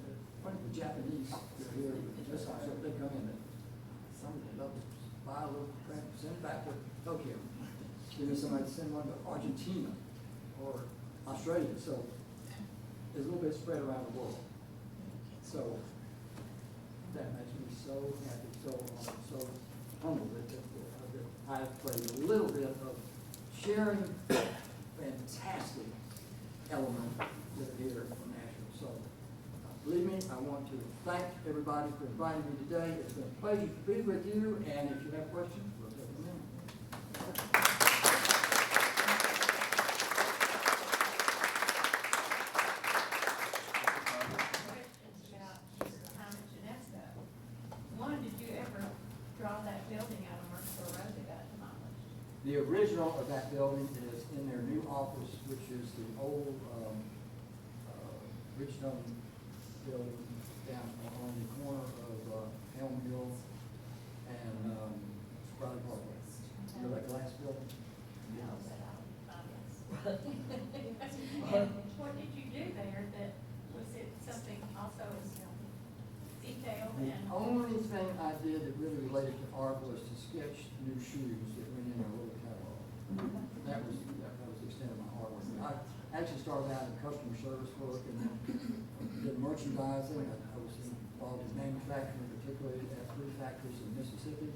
funny, the Japanese, they're here, this house, they come in, some of them love to buy a little crap, send it back to Tokyo. Then there's somebody to send one to Argentina or Australia. So there's a little bit spread around the world. So that makes me so happy, so honored, so humbled that I've played a little bit of sharing fantastic element that are here in Nashville. So believe me, I want to thank everybody for inviting me today. It's been a pleasure to be with you, and if you have questions, we'll take them in. Questions about your time at Genesco. One, did you ever draw that building out on Murfreesboro Road that got demolished? The original of that building is in their new office, which is the old Bridgestone building down on the corner of Elm Hill and Sprouty Parkway. You know that glass building? No, but yes. And what did you do there that, was it something also, detailed The and, only thing I did that really related to art was to sketch new shoes that went in our little catalog. That was the extent of my art work. I actually started out in customer service work and then did merchandising. I was involved in manufacturing, particularly at 3 factories in Mississippi.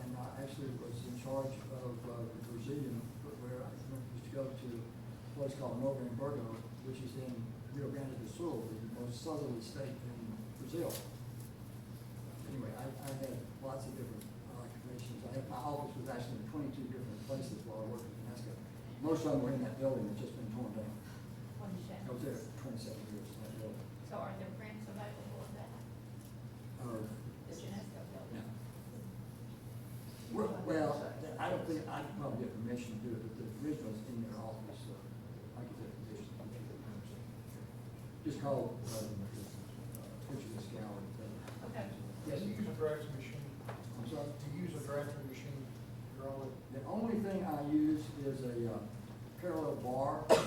And I actually was in charge of the Brazilian footwear. I used to go to a place called Nova Hamburgo, which is in Rio Grande do Sul, the most southerly state in Brazil. Anyway, I had lots of different occupations. My office was actually in 22 different places while I worked at UNESCO. Most of them were in that building that's just been torn down. what is that? I was there 27 years in that building. So are there prints available of that, the UNESCO building? Yeah. Well, I don't think, I could probably get permission to do it, but the original's in their office, so I could get permission to do it. Just call, picture this gallery. Okay. Yes, Do you use a drafting machine? I'm sorry? Do you use a drafting machine to draw it? The only thing I use is a parallel bar, and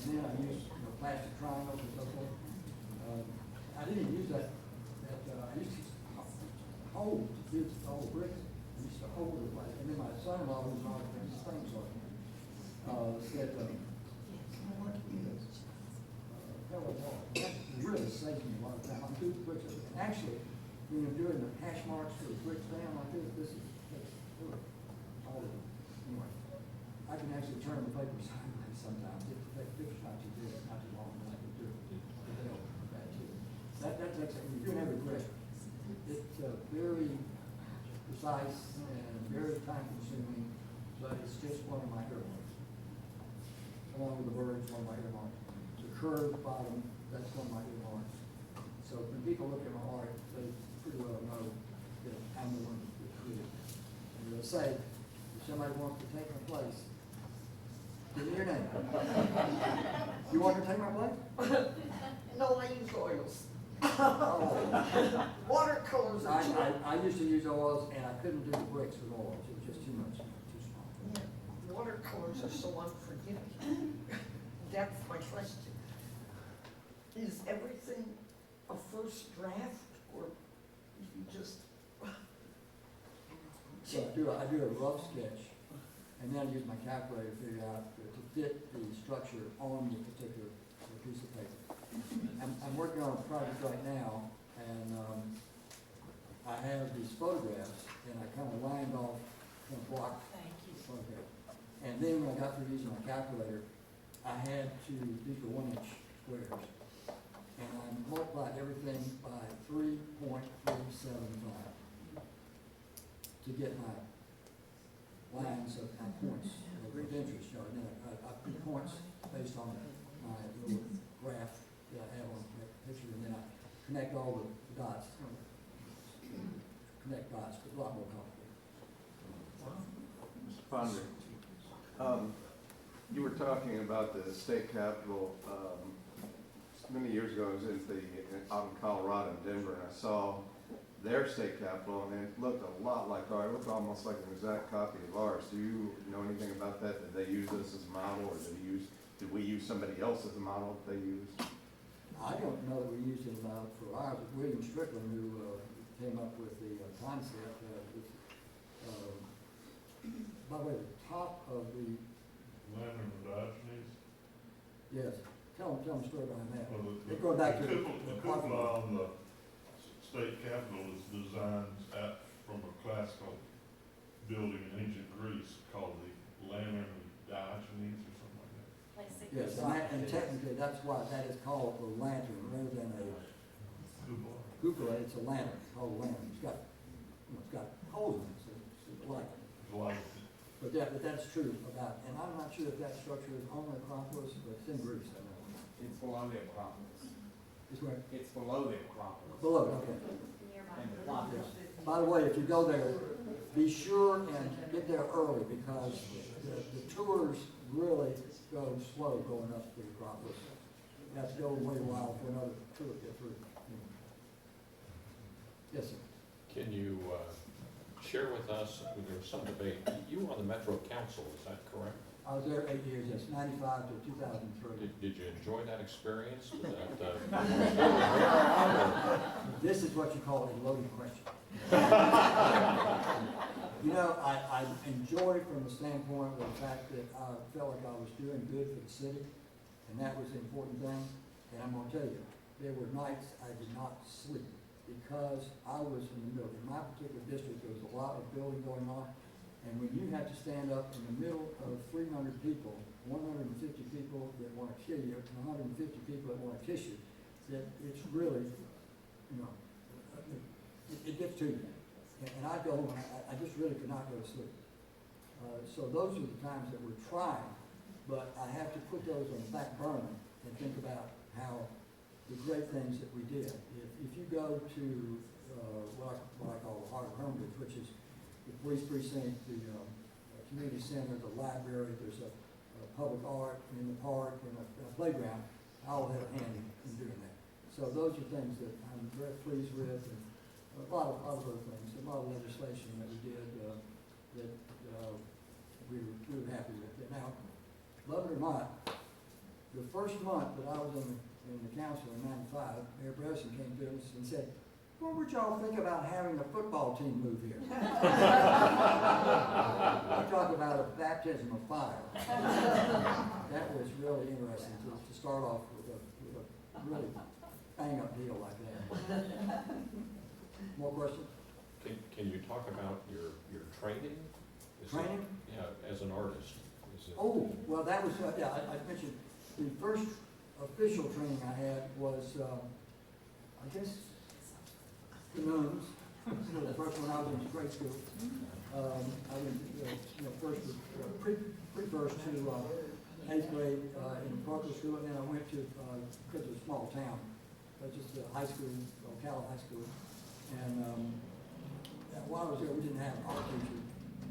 then I use plastic triangles and so forth. I didn't use that, I used to hold bricks. I used to hold it like, and then my son-in-law, who's on the same sort said, parallel bar. That really saves me a lot of time. I'm doing bricks, and actually, when you're doing the hash marks for the bricks down like this is all of it. Anyway, I can actually turn the paper sideways sometimes. If the picture's not too big, not too long, then I can do it. That takes, when you're doing every brick, it's very precise and very time consuming, but it's just one of my earmarks. Along with the birds, one of my earmarks. The curved bottom, that's one of my earmarks. So when people look at my art, they pretty well know that I'm the one that created it. And they'll say, if somebody wants to take my place, give me your name. You want to take my place? No, I use oils. Oh. Watercolors are too. I used to use oils, and I couldn't do the bricks with oils. It was just too much, too small. Yeah, watercolors are so unforgiving. That's my question. Is everything a first draft, or you just? So I do a rough sketch, and then I use my calculator to figure out to fit the structure on the particular piece of paper. I'm working on a project right now, and I have these photographs, and I kind of lined off, kind of blocked the photograph. And then when I got through using my calculator, I had to, these were 1-inch squares, and I multiplied everything by 3.375 to get my lines of my points, of interest, and then I put points based on my little graph that I have on the picture, and then I connect all the dots. Connect dots, but a lot more complicated. Mr. Pondry, you were talking about the state capitol, many years ago. I was out in Colorado, in Denver, and I saw their state capitol, and it looked a lot like ours. It looked almost like an exact copy of ours. Do you know anything about that? Did they use us as a model, or did we use somebody else as a model that they used? I don't know that we used it for ours. William Strickland, who came up with the concept, by the way, the top of the, Lantern of Diogenes. yes, tell them a story behind that. Well, It goes back to the cupola on the state capitol is designed from a classical building in ancient Greece called the Lantern of Diogenes or something like that. Yes, and technically, that's why that is called a lantern rather than a Cupola. cupola. It's a lantern, called a lantern. It's got holes in it, so it's like. It's like, But that's true about, and I'm not sure if that structure is on the Acropolis, but it's in Greece, I know. It's below the Acropolis. It's where? It's below the Acropolis. Below, okay. And the plaza. Yeah. By the way, if you go there, be sure and get there early, because the tours really go slow going up to the Acropolis. You have to go and wait a while for another tour to get through. Yes, sir. Can you share with us, there was some debate, you were on the Metro Council, is that correct? I was there 8 years, yes, 95 to 2003. Did you enjoy that experience? That, This is what you call a loaded question. You know, I enjoyed from the standpoint of the fact that I felt like I was doing good for the city, and that was the important thing. And I'm gonna tell you, there were nights I did not sleep because I was in the middle. In my particular district, there was a lot of building going on, and when you have to stand up in the middle of 300 people, 150 people that want to kill you, and 150 people that want to kiss you, that it's really, you know, it gets to you. And I go home, and I just really could not go to sleep. So those are the times that we're trying, but I have to put those on the back burner and think about how the great things that we did. If you go to what I call the heart of Hermitage, which is the police precinct, the community center, the library, there's a public art in the park and a playground, I all had a hand in doing that. So those are things that I'm very pleased with, and a lot of other things, a lot of legislation that we did that we were happy with. And now, love it or not, the first month that I was in the council in '95, Mayor Bresson came to us and said, "What would y'all think about having a football team move here?" I talk about a baptism of fire. That was really interesting to start off with a really bang-up deal like that. More questions? can you talk about your training? Training? Yeah, as an artist. Is it- Oh, well, that was, yeah, I mentioned, the first official training I had was, I guess, the nuns. The first one I was in grade school. I went, first, pre-first to 8th grade in Parker School, and then I went to, because it was a small town, just a high school, Ocala High School. And while I was there, we didn't have an art teacher.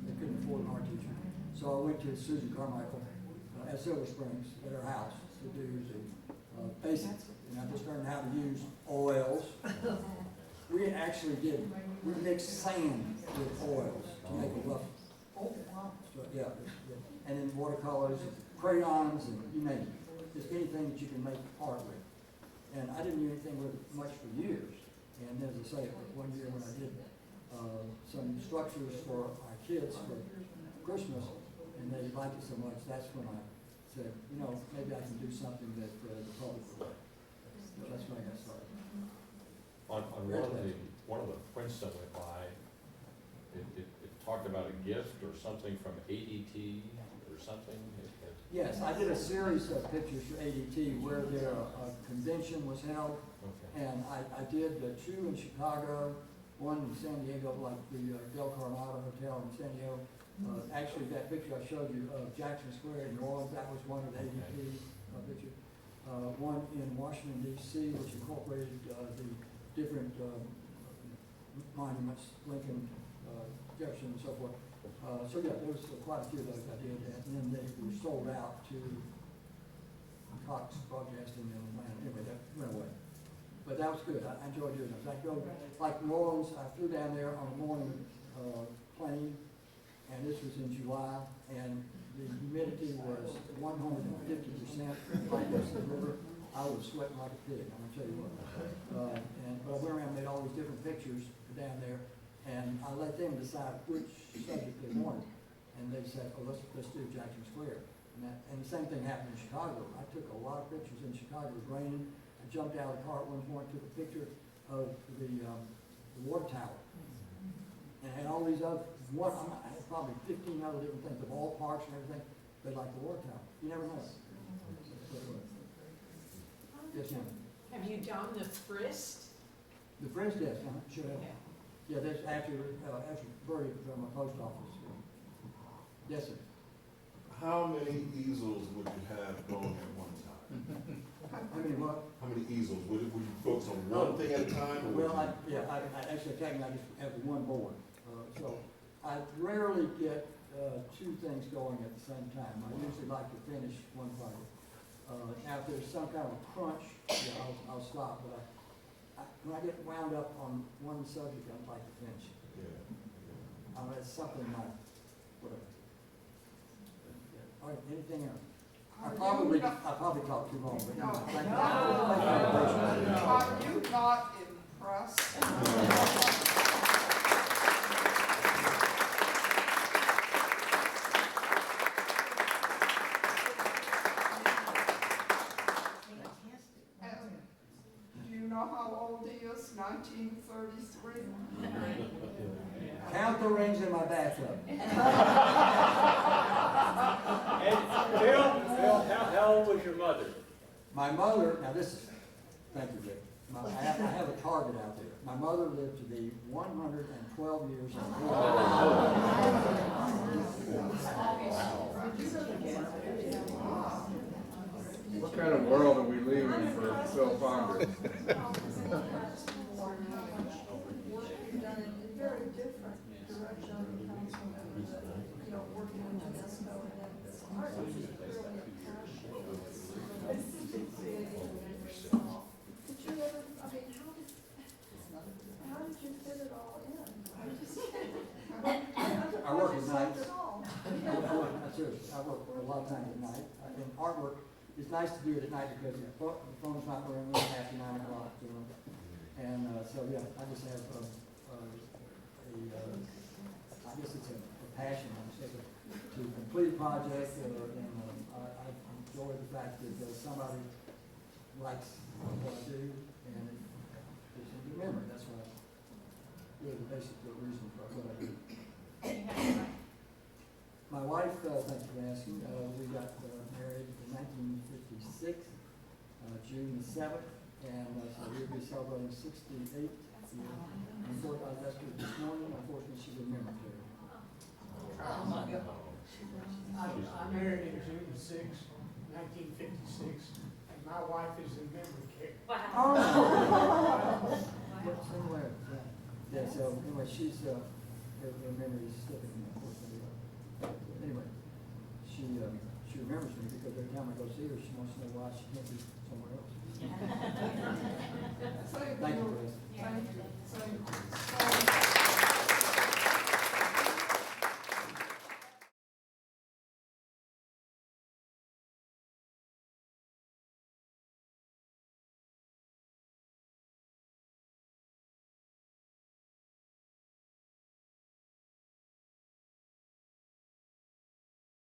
They couldn't afford an art teacher. So I went to Susan Carmichael at Silver Springs at her house to do the basics. And I just learned how to use oils. We actually we mixed sand with oils to make a rough. Oh, wow. So, yeah, and then watercolors, crayons, and you name it. Just anything that you can make art with. And I didn't do anything with it much for years. And as I say, one year when I did some structures for our kids for Christmas, and they liked it so much, that's when I said, maybe I can do something that the public would like. So that's when I got started. On one of the prints that went by, it talked about a gift or something from ADT or something. Yes, I did a series of pictures for ADT where their convention was held, Okay. and I did 2 in Chicago, 1 in San Diego, like the Del Coronado Hotel in San Diego. Actually, that picture I showed you of Jackson Square in New Orleans, that was one of the ADT pictures. 1 in Washington, D.C., which incorporated the different monuments, Lincoln, Jefferson, and so forth. So yeah, there was quite a few of those I did, and then they were sold out to Cox Broadcasting in Atlanta. Anyway, that went away. But that was good. I enjoyed doing those. I go, like New Orleans, I flew down there on a morning plane, and this was in July, and the humidity was 150%, right next to the river. I was sweating like a pig, I'm gonna tell you what. But I went around and made all these different pictures down there, and I let them decide which subject they wanted. And they said, oh, let's do Jackson Square. And the same thing happened in Chicago. I took a lot of pictures in Chicago. It was raining. I jumped out of the car at one point, took a picture of the water tower. And I had all these other, I had probably 15 other different things, the ballparks and everything, but like the water tower. You never know. Yes, ma'am. Have you done the Frist? The Friends desk, sure have. Yeah, that's actually buried from a post office. Yes, sir. How many easels would you have going at one time? How many what? How many easels? Would you focus on one thing at a time? Or Well, would you- I actually technically I just have the one board. So I rarely get 2 things going at the same time. I usually like to finish one project. Now, if there's some kind of a crunch, I'll stop. But when I get wound up on one subject, I'd like to finish it. Yeah. It's something like, whatever. All right, anything else? I probably talked too long, but. No. Thank you. Are you not impressed? Do you know how old he is? 1933? Count the rings in my bathtub. And Phil, how old was your mother? My mother, now this is, thank you, Rick. I have a target out there. My mother lived to be 112 years What kind of world are we leaving for Phil Ponder? You've done it in very different direction, Councilman, you know, working in Nashville and then this art, which is really a passion. Creating it yourself. Did you ever, I mean, how did you fit it all in? I work at night. It all. I work a lot of times at night. And artwork, it's nice to do it at night because the phone's not ringing after 9 o'clock, you know. And so, yeah, I just have I guess it's a passion, I would say, to complete a project, and I enjoy the fact that somebody likes what I do, and it's a memory. That's what really the basic reason for what I do. My wife, thank you for asking, we got married in 1956, June the 7th, and so we'll be celebrating 68 years. Unfortunately, I left her this morning, unfortunately, she's in memory care. I married in June 6, 1956, and my wife is in memory care. Oh! But somewhere, yeah, so anyway, she's, her memory is slipping, unfortunately. Anyway, she remembers me because every time I go see her, she wants to know why she can't be somewhere else. Thank you, Chris. Thank you.